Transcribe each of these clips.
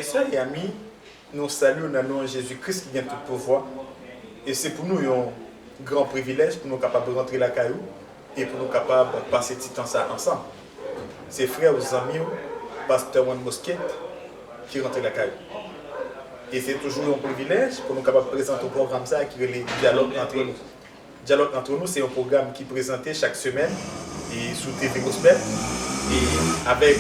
Frères et sœurs et amis, nous saluons dans le nom de Jésus-Christ qui vient tout pouvoir. Et c'est pour nous un grand privilège pour nous capables de rentrer la caillou et pour nous capables de passer tout temps ça ensemble. C'est frères aux amis, pasteur Juan Mosquet, qui rentre la caillou. Et c'est toujours un privilège pour nous capables de présenter un programme ça qui est le dialogue entre nous. Dialogue entre nous, c'est un programme qui est présenté chaque semaine et sous TV Gospel et avec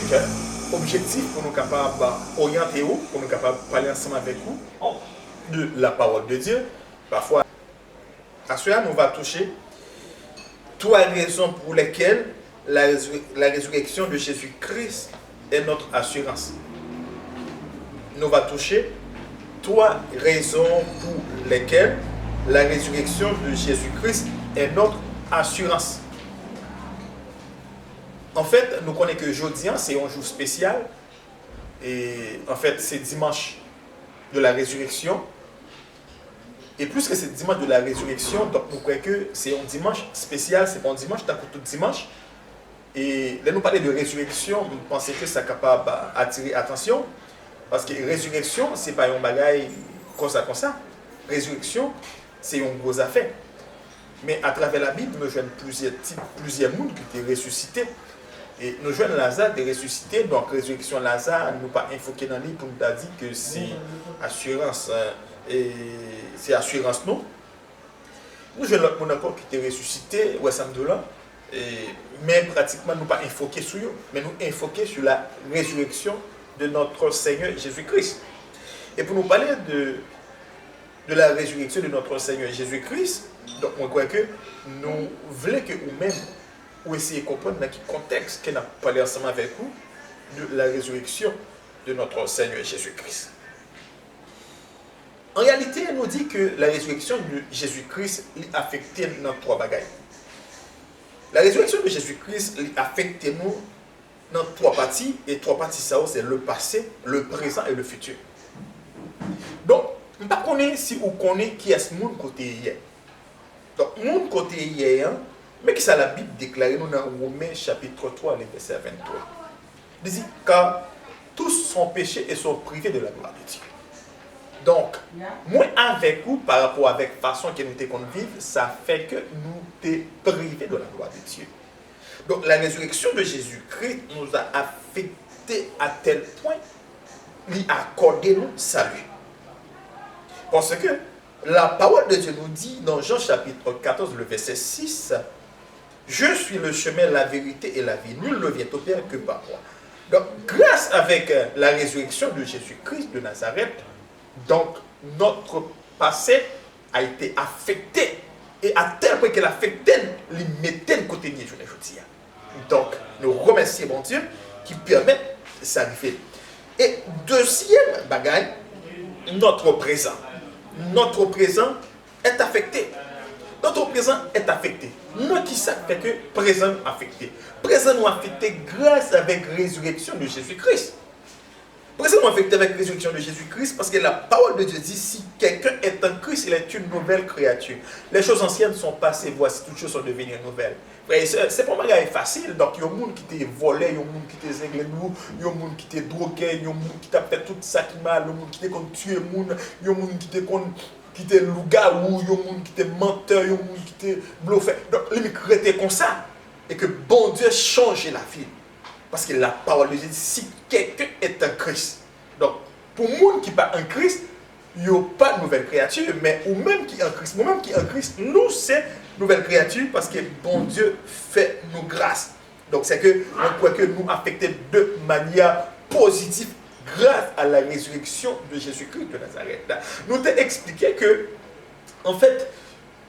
objectif pour nous capables d'orienter vous, pour nous capables de parler ensemble avec vous de la parole de Dieu. Parfois, à cela, nous va toucher trois raisons pour lesquelles la résurrection de Jésus-Christ est notre assurance. Nous va toucher trois raisons pour lesquelles la résurrection de Jésus-Christ est notre assurance. En fait, nous connaissons que jeudi, c'est un jour spécial. Et en fait, c'est dimanche de la résurrection. Et plus que c'est dimanche de la résurrection, donc nous croyons que c'est un dimanche spécial, c'est pas un dimanche, t'as pour tout dimanche. Et là, nous parler de résurrection, nous pensons que c'est capable d'attirer attention. Parce que résurrection, c'est pas un bagage comme ça. Résurrection, c'est une grosse affaire. Mais à travers la Bible, nous jouons plusieurs mondes qui étaient ressuscités. Et nous jouons Lazare de ressuscité, donc résurrection Lazare, nous pas infoqué dans le livre pour nous dire que c'est assurance, c'est assurance non. Nous jouons l'autre monde encore qui était ressuscité, mais pratiquement nous pas infoqué sur eux, mais nous infoqué sur la résurrection de notre Seigneur Jésus-Christ. Et pour nous parler de la résurrection de notre Seigneur Jésus-Christ, donc on croit que nous voulons que vous-même ou essayer de comprendre dans quel contexte qu'on a parlé ensemble avec vous de la résurrection de notre Seigneur Jésus-Christ. En réalité, elle nous dit que la résurrection de Jésus-Christ affecte dans trois bagages. La résurrection de Jésus-Christ affecte nous dans trois parties, et trois parties, ça c'est le passé, le présent et le futur. Donc, je ne sais pas si vous connaissez qui est ce monde côté hier. Donc, monde côté hier, mais qui ça la Bible déclare nous dans Romains chapitre 3, verset 23. Il dit, car tous sont péchés et sont privés de la gloire de Dieu. Donc, moi avec vous, par rapport avec la façon que nous te vivre, ça fait que nous sommes privés de la gloire de Dieu. Donc, la résurrection de Jésus-Christ nous a affectés à tel point, lui accorder nous salut. Parce que la parole de Dieu nous dit dans Jean chapitre 14, le verset 6, je suis le chemin, la vérité et la vie. Nul ne vient au Père que par moi. Donc, grâce avec la résurrection de Jésus-Christ de Nazareth, donc notre passé a été affecté. Et à tel point qu'elle affectait, il mettait le côté de aujourd'hui. Donc, nous remercions mon Dieu qui permet de s'arriver. Et deuxième bagaille, notre présent. Notre présent est affecté. Notre présent est affecté. Nous qui savons que présent affecté. Présent nous affecté grâce avec la résurrection de Jésus-Christ. Présent nous affecté avec la résurrection de Jésus-Christ parce que la parole de Dieu dit si quelqu'un est en Christ, il est une nouvelle créature. Les choses anciennes sont passées, voici toutes choses sont devenues nouvelles. C'est pas un bagage facile. Donc, il y a des gens qui t'ont volé, il y a des gens qui t'ont zinglé nous, il y a des gens qui t'ont drogué, il y a des gens qui t'ont fait tout ça qui mal, il y a des gens qui t'ont tué, il y a des gens qui t'ont loup-garou, il y a des gens qui t'ont menteur, il y a des gens qui t'ont bluffé. Donc, les gens étaient comme ça. Et que bon Dieu change la vie. Parce que la parole de Dieu dit si quelqu'un est en Christ. Donc, pour les gens qui ne sont pas en Christ, il n'y a pas de nouvelle créature. Mais ou même qui est en Christ, nous-mêmes qui est en Christ, nous, c'est nouvelle créature parce que bon Dieu fait nous grâce. Donc, c'est que on croit que nous affectons de manière positive grâce à la résurrection de Jésus-Christ de Nazareth. Nous t'ai expliqué que, en fait,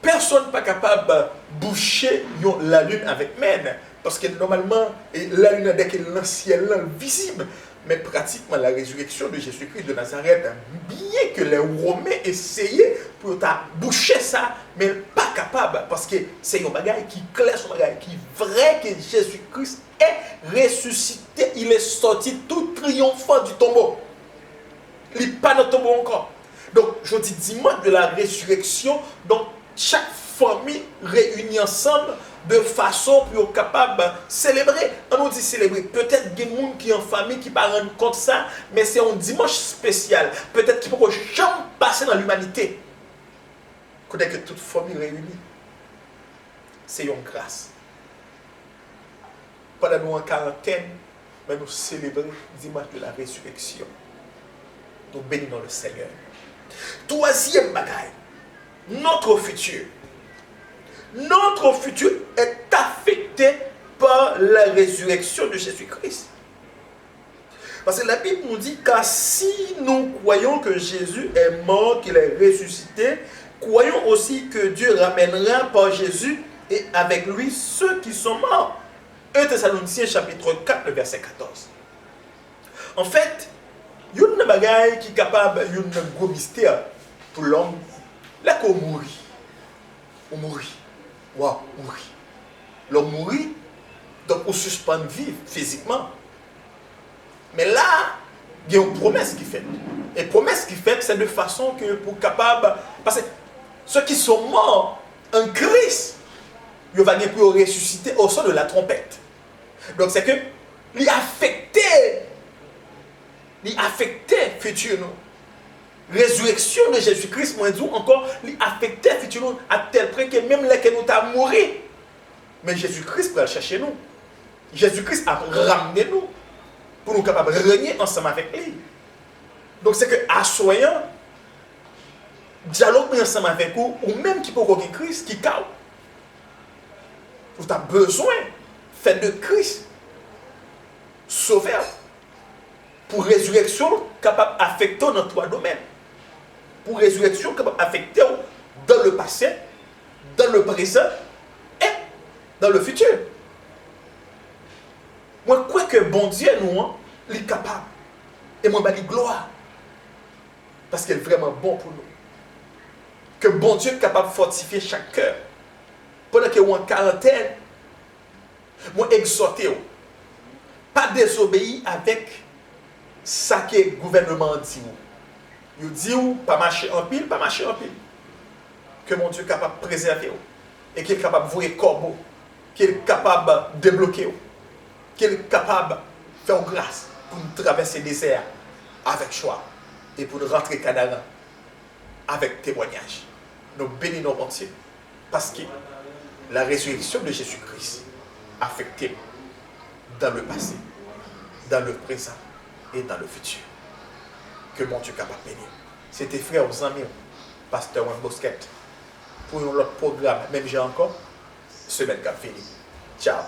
personne n'est pas capable de boucher la lune avec mène. Parce que normalement, la lune est dans le ciel visible. Mais pratiquement, la résurrection de Jésus-Christ de Nazareth, bien que les Romains essayaient pour boucher ça, mais pas capable. Parce que c'est un bagage qui est clair, un bagage qui est vrai que Jésus-Christ est ressuscité. Il est sorti tout triomphant du tombeau. Il n'est pas dans le tombeau encore. Donc, je dis dimanche de la résurrection, donc chaque famille réunie ensemble de façon pour être capable de célébrer. On nous dit célébrer. Peut-être qu'il y a des gens qui sont en famille qui ne pas rendre compte de ça, mais c'est un dimanche spécial. Peut-être qu'il ne peut jamais passer dans l'humanité. Côté que toute famille réunie, c'est une grâce. Pendant nous en quarantaine, mais nous célébrons le dimanche de la résurrection. Nous bénissons le Seigneur. Troisième bagaille, notre futur. Notre futur est affecté par la résurrection de Jésus-Christ. Parce que la Bible nous dit car si nous croyons que Jésus est mort, qu'il est ressuscité, croyons aussi que Dieu ramènera par Jésus et avec lui ceux qui sont morts. 1 Thessaloniciens chapitre 4, le verset 14. En fait, il y a une bagaille qui est capable, il y a un gros mystère pour l'homme. Là qu'on mourit. On mourit. Wow, mourir. L'homme mourit, donc on suspend vivre physiquement. Mais là, il y a une promesse qui fait. Et promesse qui fait, c'est de façon que pour capable. Parce que ceux qui sont morts en Christ, ils vont pour ressusciter au son de la trompette. Donc c'est que les affectés futur nous. Résurrection de Jésus-Christ, moi je dis encore, les affectés futur nous à tel point que même là que nous avons mouru, mais Jésus-Christ va chercher nous. Jésus-Christ a ramené nous pour nous capables de régner ensemble avec lui. Donc c'est que assoyant dialogue ensemble avec vous, ou même qui peut avoir Christ qui caille. Vous avez besoin fait de Christ sauveur pour résurrection capable d'affecter dans trois domaines. Pour résurrection capable d'affecter dans le passé, dans le présent et dans le futur. Moi, je crois que bon Dieu, nous, il est capable. Et moi, je dis gloire. Parce qu'il est vraiment bon pour nous. Que bon Dieu est capable de fortifier chaque cœur. Pendant que vous en quarantaine, moi, exhortez vous. Pas désobéir avec ça que le gouvernement dit. Il dit pas marcher en pile, pas marcher en pile. Que mon Dieu est capable de préserver vous. Et qu'il est capable de voir corbeau. Qu'il est capable de débloquer vous. Qu'il est capable de faire grâce pour nous traverser le désert avec choix. Et pour nous rentrer Canaan avec témoignage. Nous bénissons mon Dieu. Parce que la résurrection de Jésus-Christ a affecté dans le passé, dans le présent et dans le futur. Que mon Dieu est capable de bénir. C'était frère aux amis, pasteur Juan Bosquet. Pour un autre programme, même j'ai encore, semaine qui a fini. Ciao.